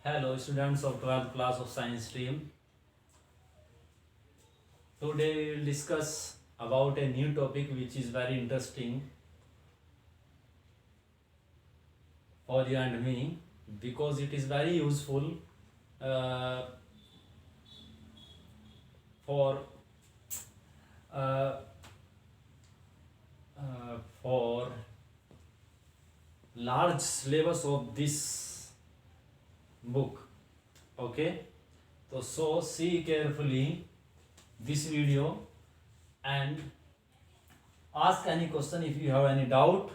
Hello students of 12th class of science stream. Today we will discuss about a new topic which is very interesting for you and me because it is very useful uh, for uh, for large syllabus of this book. Okay, so see carefully this video and ask any question if you have any doubt.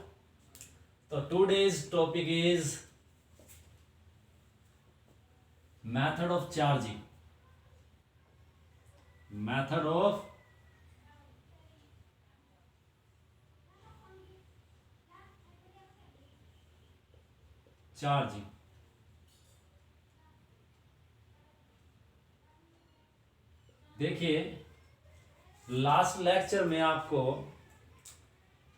So today's topic is method of charging. Method of charging. देखिए, last lecture में आपको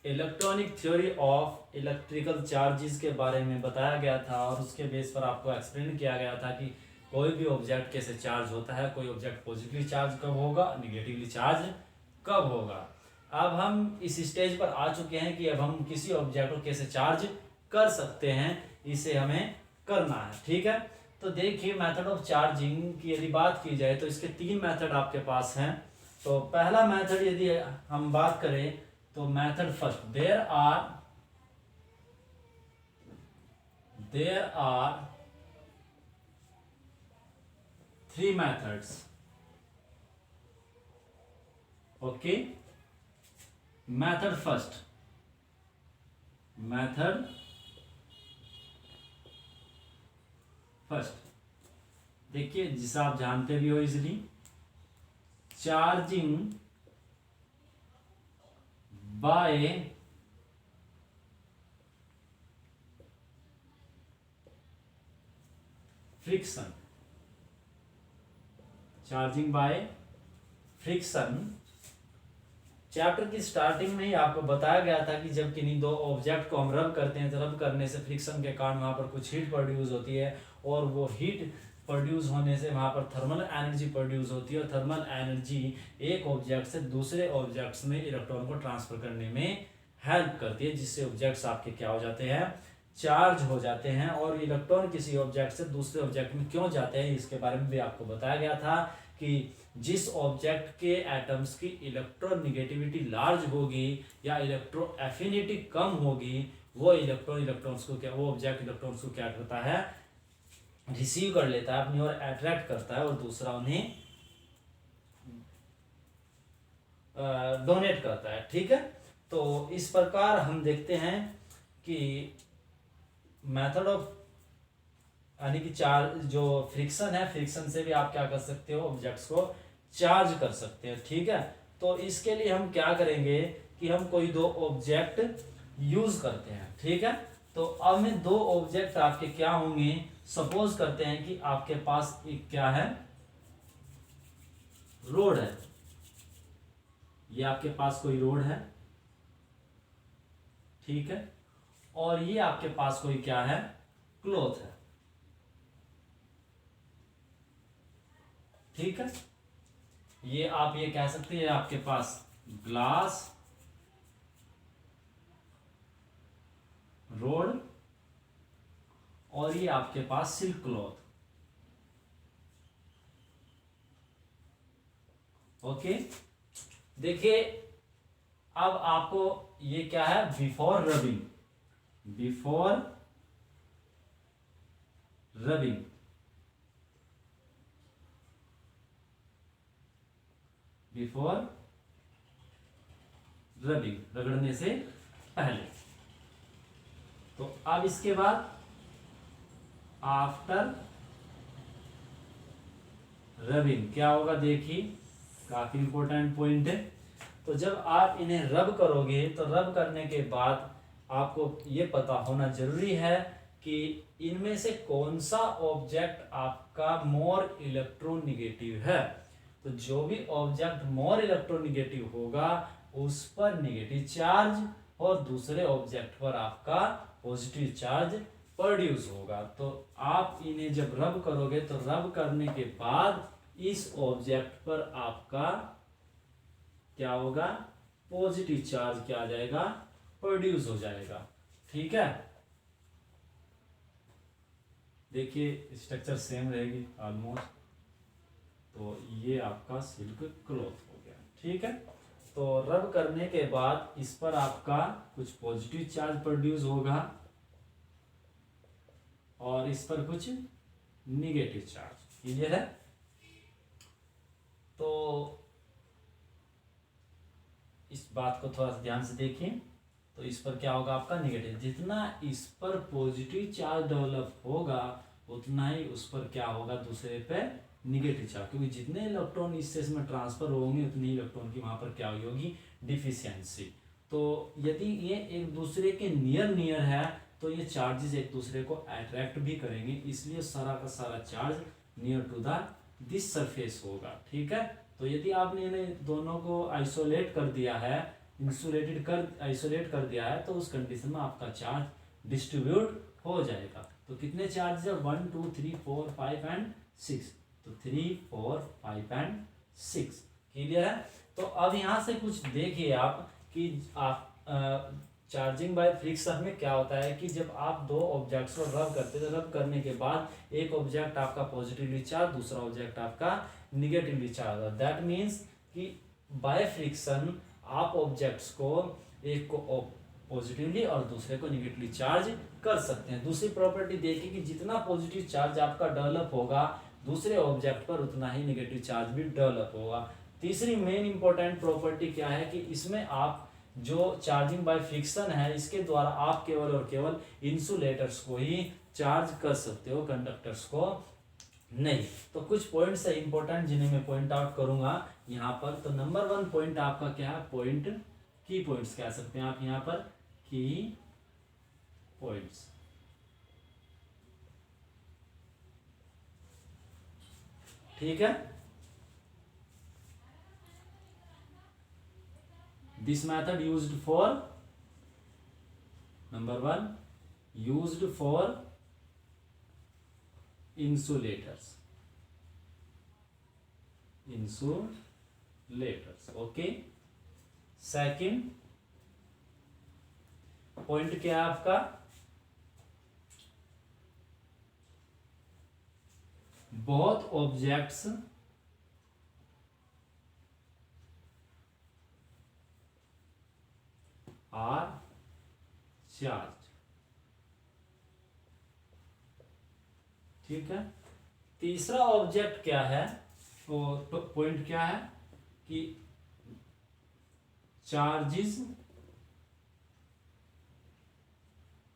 electronic theory of electrical charges के बारे में बताया गया था और उसके बेस पर आपको एक्सप्लेन किया गया था कि कोई भी ऑब्जेक्ट कैसे चार्ज होता है, कोई ऑब्जेक्ट पॉजिटिवली चार्ज कब होगा, निगेटिवली चार्ज कब होगा। अब हम इस स्टेज पर आ चुके हैं कि अब हम किसी ऑब्जेक्ट को कैसे चार्ज कर सकते हैं, इसे हमें करना है। ठीक है, तो देखिए मेथड ऑफ चार्जिंग की यदि बात की जाए तो इसके तीन मेथड आपके पास हैं। तो पहला मेथड यदि हम बात करें तो method first, there are three methods. Okay, method first, देखिए जिसे आप जानते भी हो easily, charging by friction. Charging by friction chapter की स्टार्टिंग में ही आपको बताया गया था कि जब किन्हीं दो ऑब्जेक्ट को हम रब करते हैं तो रब करने से फ्रिक्शन के कारण वहां पर कुछ हीट प्रोड्यूस होती है और वो हीट प्रोड्यूस होने से वहां पर थर्मल एनर्जी प्रोड्यूस होती है और थर्मल एनर्जी एक ऑब्जेक्ट से दूसरे ऑब्जेक्ट्स में इलेक्ट्रॉन को ट्रांसफर करने में हेल्प करती है, जिससे ऑब्जेक्ट्स आपके क्या हो जाते हैं, चार्ज हो जाते हैं। और इलेक्ट्रॉन किसी ऑब्जेक्ट से दूसरे ऑब्जेक्ट में क्यों जाते हैं इसके बारे में भी आपको बताया गया था कि जिस ऑब्जेक्ट के एटम्स की इलेक्ट्रोनिगेटिविटी लार्ज होगी या इलेक्ट्रो एफिनिटी कम होगी, वो इलेक्ट्रॉन्स को क्या, वो ऑब्जेक्ट इलेक्ट्रॉन्स को क्या करता है, रिसीव कर लेता है, अपनी ओर अट्रैक्ट करता है और दूसरा उन्हें डोनेट करता है। ठीक है, तो इस प्रकार हम देखते हैं कि मेथड ऑफ यानी कि चार्ज जो फ्रिक्शन है, फ्रिक्शन से भी आप क्या कर सकते हो, ऑब्जेक्ट्स को चार्ज कर सकते हैं। ठीक है, तो इसके लिए हम क्या करेंगे कि हम कोई दो ऑब्जेक्ट यूज करते हैं। ठीक है, तो अब में दो ऑब्जेक्ट आपके क्या होंगे, सपोज करते हैं कि आपके पास एक क्या है, रोड है। ये आपके पास कोई रोड है, ठीक है, और ये आपके पास कोई क्या है, क्लॉथ है। ठीक है, ये आप ये कह सकते हैं आपके पास ग्लास, रोड और ये आपके पास सिल्क क्लॉथ। ओके, देखिए अब आपको ये क्या है, बिफोर रबिंग, बिफोर रबिंग, रगड़ने से पहले। तो अब इसके बाद आफ्टर रबिंग क्या होगा, देखिए काफी इंपॉर्टेंट पॉइंट है। तो जब आप इन्हें रब करोगे तो रब करने के बाद आपको ये पता होना जरूरी है कि इनमें से कौन सा ऑब्जेक्ट आपका मोर इलेक्ट्रोनिगेटिव है। तो जो भी ऑब्जेक्ट मोर इलेक्ट्रोनिगेटिव होगा उस पर नेगेटिव चार्ज और दूसरे ऑब्जेक्ट पर आपका पॉजिटिव चार्ज प्रोड्यूस होगा। तो आप इन्हें जब रब करोगे तो रब करने के बाद इस ऑब्जेक्ट पर आपका क्या होगा, पॉजिटिव चार्ज क्या आ जाएगा, प्रोड्यूस हो जाएगा। ठीक है, देखिए स्ट्रक्चर सेम रहेगी ऑलमोस्ट। तो ये आपका सिल्क क्लॉथ हो गया। ठीक है, तो रब करने के बाद इस पर आपका कुछ पॉजिटिव चार्ज प्रोड्यूस होगा और इस पर कुछ निगेटिव चार्ज। क्लियर है? तो इस बात को थोड़ा सा ध्यान से देखिए। तो इस पर क्या होगा, आपका निगेटिव। जितना इस पर पॉजिटिव चार्ज डेवलप होगा उतना ही उस पर क्या होगा, दूसरे पे निगेटिव चार्ज। क्योंकि जितने इलेक्ट्रॉन इससे इसमें ट्रांसफर होंगे उतनी इलेक्ट्रॉन की वहां पर क्या होगी, डिफिशियंसी। तो यदि ये एक दूसरे के नियर नियर है तो ये चार्जेस एक दूसरे को अट्रैक्ट भी करेंगे, इसलिए सारा का सारा charge near to the this surface होगा। ठीक है, तो यदि आपने इन्हें दोनों को आइसोलेट कर दिया है, आइसोलेट कर दिया है, तो उस कंडीशन में आपका चार्ज डिस्ट्रीब्यूट हो जाएगा। तो कितने चार्ज है, 1 2 3 4 5 एंड 6। तो 3 4 5 एंड 6। क्लियर है? तो अब यहां से कुछ देखिए आप कि आप चार्जिंग बाय फ्रिक्शन में क्या होता है कि जब आप दो ऑब्जेक्ट्स को रब करते हैं तो रब करने के बाद एक ऑब्जेक्ट आपका पॉजिटिवली चार्ज, दूसरा ऑब्जेक्ट आपका निगेटिवली चार्ज। दैट मीन्स कि बाय फ्रिक्शन आप ऑब्जेक्ट्स को एक को पॉजिटिवली और दूसरे को निगेटिवली चार्ज कर सकते हैं। दूसरी प्रॉपर्टी देखिए कि जितना पॉजिटिव चार्ज आपका डेवलप होगा दूसरे ऑब्जेक्ट पर उतना ही निगेटिव चार्ज भी डेवलप होगा। तीसरी मेन इंपॉर्टेंट प्रॉपर्टी क्या है कि इसमें आप जो चार्जिंग बाय फ्रिक्शन है इसके द्वारा आप केवल और केवल इंसुलेटर्स को ही चार्ज कर सकते हो, कंडक्टर्स को नहीं। तो कुछ पॉइंट्स है इंपॉर्टेंट जिन्हें मैं पॉइंट आउट करूंगा यहाँ पर। तो नंबर 1 पॉइंट आपका क्या है, पॉइंट की पॉइंट्स कह सकते हैं आप यहाँ पर, की पॉइंट्स। ठीक है, this method used for number 1 used for insulators, okay. Second point क्या है आपका, both objects are charged। ठीक है, तीसरा ऑब्जेक्ट क्या है, तो पॉइंट क्या है कि charges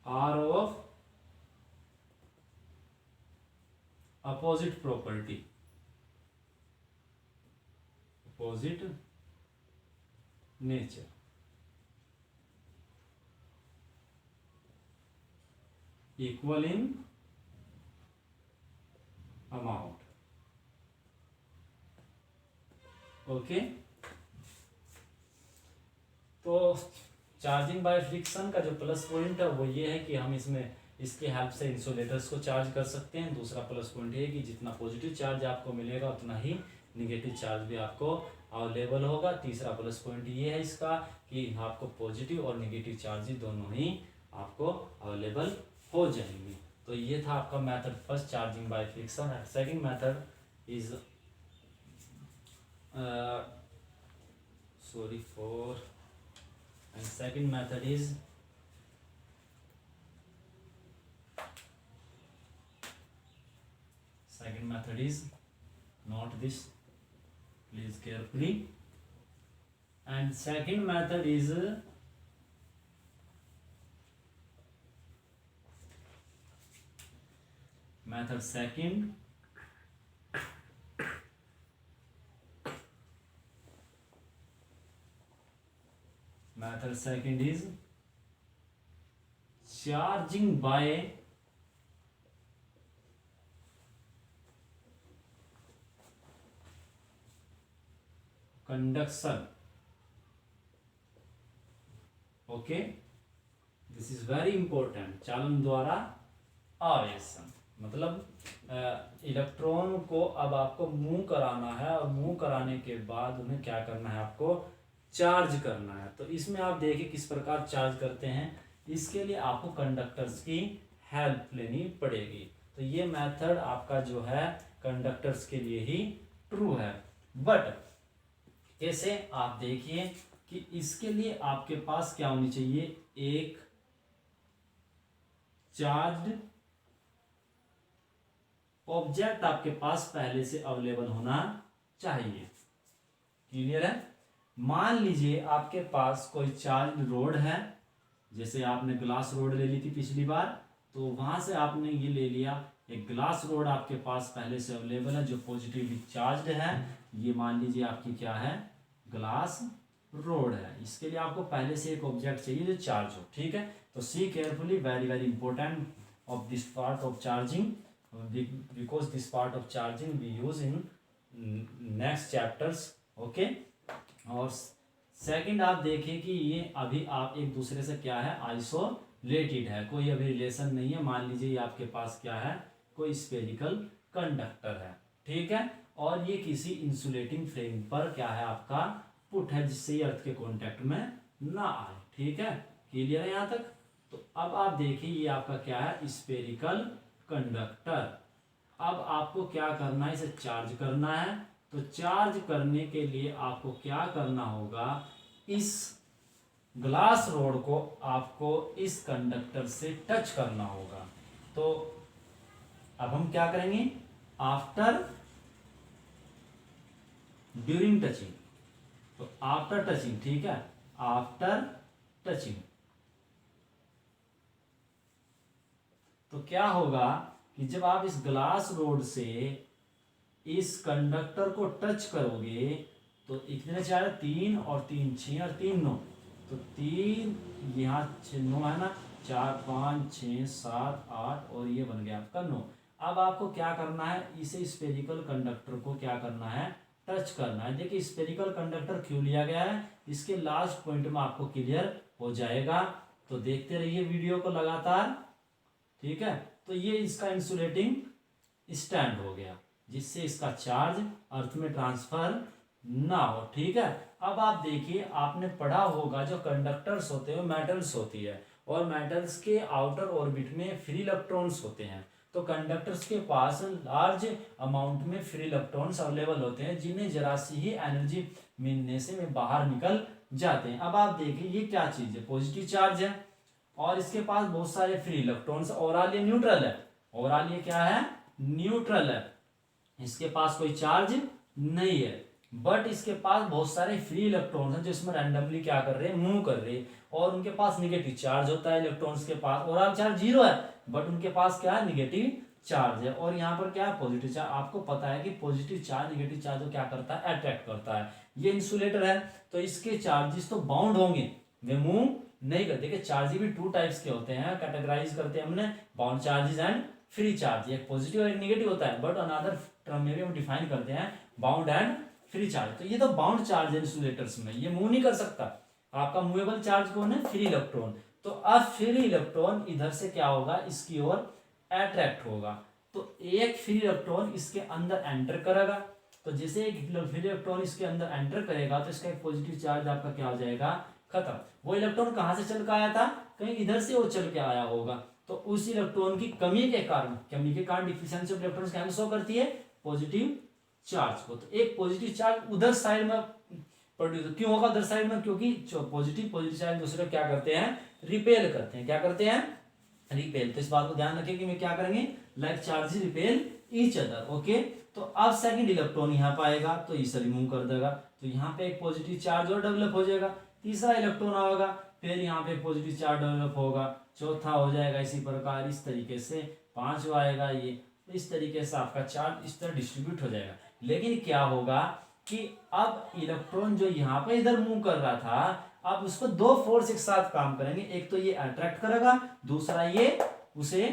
are of opposite property, opposite nature. Equal in amount. Okay, तो चार्जिंग बाय फ्रिक्शन का जो प्लस पॉइंट है वो ये है कि हम इसमें इसकी हेल्प से इंसुलेटर्स को चार्ज कर सकते हैं। दूसरा प्लस पॉइंट ये है कि जितना पॉजिटिव चार्ज आपको मिलेगा उतना ही निगेटिव चार्ज भी आपको अवेलेबल होगा। तीसरा प्लस पॉइंट ये है इसका कि आपको पॉजिटिव और निगेटिव चार्ज दोनों ही आपको अवेलेबल हो जाएंगे। तो ये था आपका method first, charging by friction. And second method is sorry for and second method is not this, please carefully, and second method is method second is charging by conduction। Okay, this is very important. चालन द्वारा आवेशन, मतलब electron को अब आपको move कराना है और move कराने के बाद उन्हें क्या करना है, आपको चार्ज करना है। तो इसमें आप देखिए किस प्रकार चार्ज करते हैं। इसके लिए आपको कंडक्टर्स की हेल्प लेनी पड़ेगी। तो ये मेथड आपका जो है कंडक्टर्स के लिए ही ट्रू है। बट कैसे, आप देखिए कि इसके लिए आपके पास क्या होनी चाहिए, एक चार्ज ऑब्जेक्ट आपके पास पहले से अवेलेबल होना चाहिए। क्लियर है। मान लीजिए आपके पास कोई चार्ज रोड है, जैसे आपने ग्लास रोड ले ली थी पिछली बार, तो वहां से आपने ये ले लिया, एक ग्लास रोड आपके पास पहले से अवेलेबल है जो पॉजिटिवली चार्ज्ड है। ये मान लीजिए आपकी क्या है, ग्लास रोड है। इसके लिए आपको पहले से एक ऑब्जेक्ट चाहिए जो चार्ज हो। ठीक है, तो see carefully, very very important of this part of charging, because this part of charging we use in next chapters. Okay, और सेकंड आप देखिए कि ये अभी आप एक दूसरे से क्या है, आइसोलेटेड है, कोई अभी रिलेशन नहीं है। मान लीजिए ये आपके पास क्या है, कोई स्फेरिकल कंडक्टर है। ठीक है, और ये किसी इंसुलेटिंग फ्रेम पर क्या है, आपका पुट है, जिससे ये अर्थ के कांटेक्ट में ना आए। ठीक है, क्लियर है यहाँ तक। तो अब आप देखिए ये आपका क्या है, स्फेरिकल कंडक्टर। अब आपको क्या करना है, इसे चार्ज करना है। तो चार्ज करने के लिए आपको क्या करना होगा, इस ग्लास रोड को आपको इस कंडक्टर से टच करना होगा। तो अब हम क्या करेंगे, आफ्टर ड्यूरिंग टचिंग, तो आफ्टर टचिंग, ठीक है, आफ्टर टचिंग, तो क्या होगा कि जब आप इस ग्लास रोड से इस कंडक्टर को टच करोगे तो इतने चार, 3 और 3 6 और 3 9, तो 3 यहाँ 9 है ना, 4 5 6 7 8 और ये बन गया आपका 9। अब आपको क्या करना है, इसे स्फेरिकल कंडक्टर को क्या करना है, टच करना है। देखिए स्फेरिकल कंडक्टर क्यों लिया गया है, इसके लास्ट पॉइंट में आपको क्लियर हो जाएगा। तो देखते रहिए वीडियो को लगातार। ठीक है, तो ये इसका इंसुलेटिंग स्टैंड हो गया, जिससे इसका चार्ज अर्थ में ट्रांसफर ना हो। ठीक है, अब आप देखिए, आपने पढ़ा होगा जो कंडक्टर्स होते हैं वो मेटल्स होती है, और मेटल्स के आउटर ऑर्बिट में फ्री इलेक्ट्रॉन्स होते हैं। तो कंडक्टर्स के पास लार्ज अमाउंट में फ्री इलेक्ट्रॉन्स अवेलेबल होते हैं, जिन्हें जरा सी ही एनर्जी मिलने से वे बाहर निकल जाते हैं। अब आप देखिए ये क्या चीज है, पॉजिटिव चार्ज है और इसके पास बहुत सारे फ्री इलेक्ट्रॉन्स। ओवरऑल ये न्यूट्रल है, ओवरऑल ये क्या है, न्यूट्रल है, इसके पास कोई चार्ज नहीं है, बट इसके पास बहुत सारे फ्री इलेक्ट्रॉन्स हैं जो इसमें रैंडमली क्या कर रहे हैं, मूव कर रहे हैं, और उनके पास निगेटिव चार्ज होता है। इलेक्ट्रॉन्स के पास ओवरऑल चार्ज 0 है, बट उनके पास क्या है, निगेटिव चार्ज है। और यहाँ पर क्या है, पॉजिटिव चार्ज। आपको पता है कि पॉजिटिव चार्ज निगेटिव चार्ज को क्या करता है, अट्रैक्ट करता है। ये इंसुलेटर है तो इसके चार्जेस तो बाउंड होंगे, वे मूव नहीं करते। देखिए चार्ज भी 2 टाइप्स के होते हैं, कैटेगराइज करते हैं हमने, bound charges and free charge. एक पॉजिटिव और एक निगेटिव होता है, बट अनदर टर्म में भी हम डिफाइन करते हैं बाउंड एंड फ्री चार्ज। तो ये तो बाउंड चार्ज है इंसुलेटर्स में, ये मूव नहीं कर सकता। आपका मूवेबल चार्ज कौन है, फ्री इलेक्ट्रॉन। तो अब फ्री इलेक्ट्रॉन इधर से क्या होगा, इसकी ओर अट्रैक्ट होगा। तो एक फ्री इलेक्ट्रॉन इसके अंदर एंटर करेगा, तो जैसे एक फ्री इलेक्ट्रॉन इसके अंदर एंटर करेगा तो इसका एक पॉजिटिव चार्ज आपका क्या हो जाएगा, खत्म। वो इलेक्ट्रॉन कहां से चल के आया था, कहीं इधर से वो चल के आया होगा। तो उस इलेक्ट्रॉन की कमी के कारण डिफिशियंसी ऑफ इलेक्ट्रॉन्स क्या शो करती है, पॉजिटिव चार्ज को। तो एक पॉजिटिव चार्ज उधर साइड में प्रोड्यूस क्यों होगा, उधर साइड में, क्योंकि पॉजिटिव चार्ज दूसरे क्या करते हैं, रिपेल करते हैं। क्या करते हैं, रिपेल। तो इस बात को ध्यान रखिए कि मैं क्या करेंगे, like charges repel each other. Okay, तो अब सेकंड इलेक्ट्रॉन यहाँ पे आएगा तो इसे रिमूव कर देगा, तो यहाँ पे एक पॉजिटिव चार्ज और डेवलप हो जाएगा। तीसरा इलेक्ट्रॉन आएगा, फिर यहाँ पे पॉजिटिव चार्ज डेवलप होगा, चौथा हो जाएगा इसी प्रकार, इस तरीके से पांचवा आएगा ये। तो इस तरीके से आपका चार्ज इस तरह डिस्ट्रीब्यूट हो जाएगा। लेकिन क्या होगा कि अब इलेक्ट्रॉन जो यहाँ पे इधर मूव कर रहा था, अब उसको 2 फोर्स एक साथ काम करेंगे। एक तो ये अट्रैक्ट करेगा, दूसरा ये उसे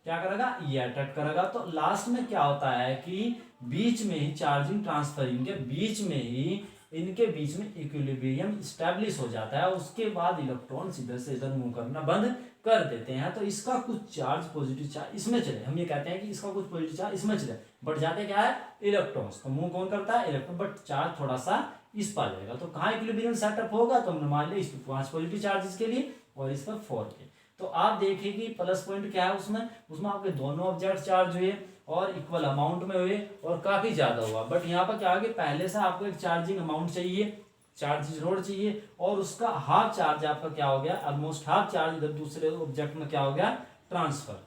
क्या करेगा, ये अट्रैक्ट करेगा। तो लास्ट में क्या होता है कि बीच में ही चार्जिंग ट्रांसफरिंग के बीच में ही इनके बीच में इक्विलिब्रियम स्टैब्लिश हो जाता है, उसके बाद इलेक्ट्रॉन्स इधर से इधर मूव करना बंद कर देते हैं। तो इसका कुछ चार्ज पॉजिटिव चार्ज इसमें चले, हम ये कहते हैं कि इसका कुछ पॉजिटिव चार्ज इसमें चले, बट जाते क्या है इलेक्ट्रॉन्स। तो मूव कौन करता है इलेक्ट्रॉन, बट चार्ज थोड़ा सा इस पर जाएगा। तो कहाँ इक्विलिब्रियम सेटअप होगा, तो हमने मान लिया इस पर 5 पॉजिटिव चार्जेस के लिए और इस पर 4 के। तो आप देखिए कि प्लस पॉइंट क्या है उसमें आपके दोनों ऑब्जेक्ट चार्ज हुए और इक्वल अमाउंट में हुए और काफी ज्यादा हुआ। बट यहाँ पर क्या आगे पहले से आपको एक चार्जिंग अमाउंट चाहिए, चार्ज रोड चाहिए, और उसका हाफ चार्ज आपका क्या हो गया, ऑलमोस्ट हाफ चार्ज इधर दूसरे ऑब्जेक्ट में क्या हो गया ट्रांसफर।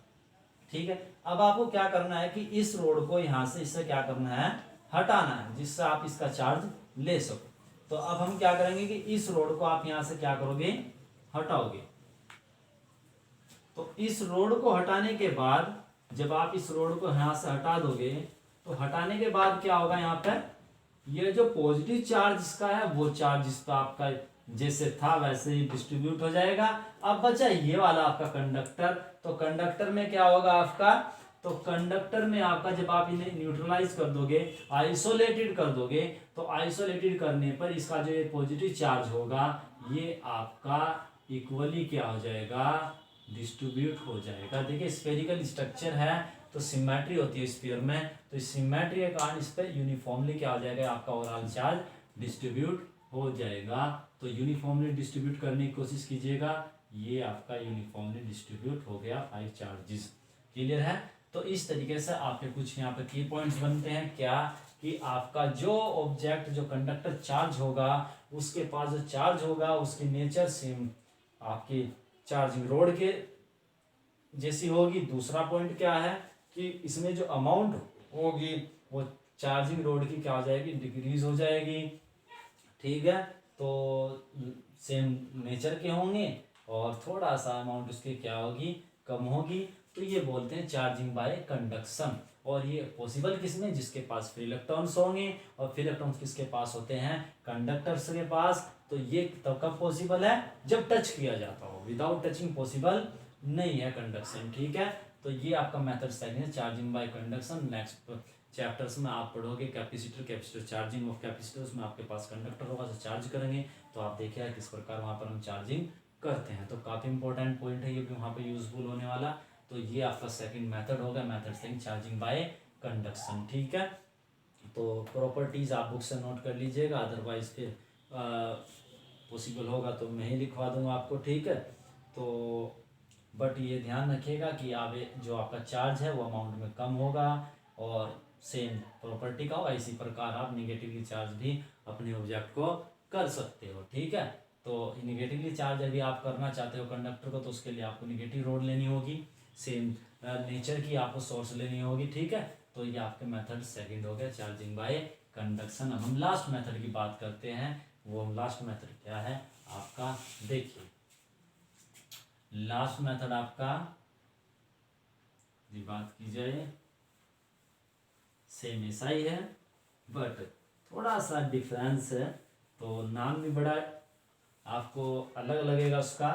ठीक है, अब आपको क्या करना है कि इस रोड को यहां से इससे क्या करना है हटाना है, जिससे आप इसका चार्ज ले सको। तो अब हम क्या करेंगे कि इस रोड को आप यहां से क्या करोगे हटाओगे। तो इस रोड को हटाने के बाद जब आप इस रोड को यहां से हटा दोगे, तो हटाने के बाद क्या होगा यहाँ पर ये जो पॉजिटिव चार्ज इसका है वो चार्ज इस पर आपका जैसे था वैसे ही डिस्ट्रीब्यूट हो जाएगा। अब बचा ये वाला आपका कंडक्टर, तो कंडक्टर में क्या होगा आपका, तो कंडक्टर में आपका जब आप इन्हें न्यूट्रलाइज कर दोगे, आइसोलेटेड कर दोगे, तो आइसोलेटेड करने पर इसका जो ये पॉजिटिव चार्ज होगा ये आपका इक्वली क्या हो जाएगा डिस्ट्रीब्यूट हो जाएगा। देखिए स्फेरिकल स्ट्रक्चर है तो सिमेट्री होती है स्फीयर में, तो इस सिमेट्री के कारण इस पर यूनिफॉर्मली क्या हो जाएगा आपका ओवरऑल चार्ज डिस्ट्रीब्यूट हो जाएगा। तो यूनिफॉर्मली डिस्ट्रीब्यूट करने की कोशिश कीजिएगा, ये आपका यूनिफॉर्मली डिस्ट्रीब्यूट हो गया 5 चार्जेस। क्लियर है। तो इस तरीके से आपके कुछ यहाँ पे की पॉइंट्स बनते हैं क्या कि आपका जो ऑब्जेक्ट जो कंडक्टर चार्ज होगा उसके पास जो चार्ज होगा उसकी नेचर सेम आपकी चार्जिंग रोड के जैसी होगी। दूसरा पॉइंट क्या है कि इसमें जो अमाउंट होगी वो चार्जिंग रोड की क्या हो जाएगी डिक्रीज हो जाएगी। ठीक है, तो सेम नेचर के होंगे और थोड़ा सा अमाउंट उसकी क्या होगी कम होगी। तो ये बोलते हैं चार्जिंग बाय कंडक्शन। और ये पॉसिबल किसमें, जिसके पास फ्री इलेक्ट्रॉन्स होंगे, और फ्री इलेक्ट्रॉन्स किसके पास होते हैं कंडक्टर्स के पास। तो ये तब कब पॉसिबल है जब टच किया जाता हो, विदाउट टचिंग पॉसिबल नहीं है कंडक्शन। ठीक है, तो ये आपका मेथड सेकंड है charging by conduction. Next chapters में आप पढ़ोगे कैपेसिटर चार्जिंग ऑफ कैपेसिटर, उसमें आपके पास कंडक्टर होगा तो चार्ज करेंगे, तो आप देखिए किस प्रकार वहां पर हम चार्जिंग करते हैं। तो काफी इंपॉर्टेंट पॉइंट है ये भी वहां पे यूजफुल होने वाला। तो ये आपका सेकंड मेथड होगा, method second charging by conduction. ठीक है, तो प्रॉपर्टीज आप बुक से नोट कर लीजिएगा, अदरवाइज फिर पॉसिबल होगा तो मैं ही लिखवा दूंगा आपको। ठीक है, तो बट ये ध्यान रखिएगा कि आप जो आपका चार्ज है वो अमाउंट में कम होगा और सेम प्रॉपर्टी का होगा। इसी प्रकार आप निगेटिवली चार्ज भी अपने ऑब्जेक्ट को कर सकते हो। ठीक है, तो निगेटिवली चार्ज यदि आप करना चाहते हो कंडक्टर को, तो उसके लिए आपको निगेटिव रोड लेनी होगी, सेम नेचर की आपको सोर्स लेनी होगी। ठीक है, तो ये आपके मेथड सेकंड हो गया चार्जिंग बाय कंडक्शन। अब हम लास्ट मेथड की बात करते हैं। वो लास्ट मेथड क्या है आपका, देखिए लास्ट मेथड आपका यदि बात की जाए सेम ऐसा ही है बट थोड़ा सा डिफरेंस है, तो नाम भी बड़ा आपको अलग लगेगा उसका।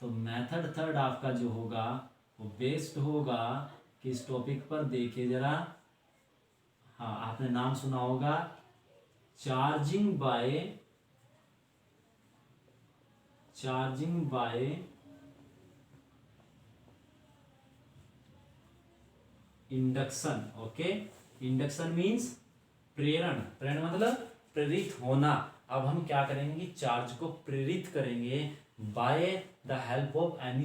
तो मेथड थर्ड आपका जो होगा वो बेस्ड होगा किस टॉपिक पर, देखिए जरा। हाँ, आपने नाम सुना होगा charging by induction. Okay, induction means प्रेरण, प्रेरण मतलब प्रेरित होना। अब हम क्या करेंगे, चार्ज को प्रेरित करेंगे by the help of any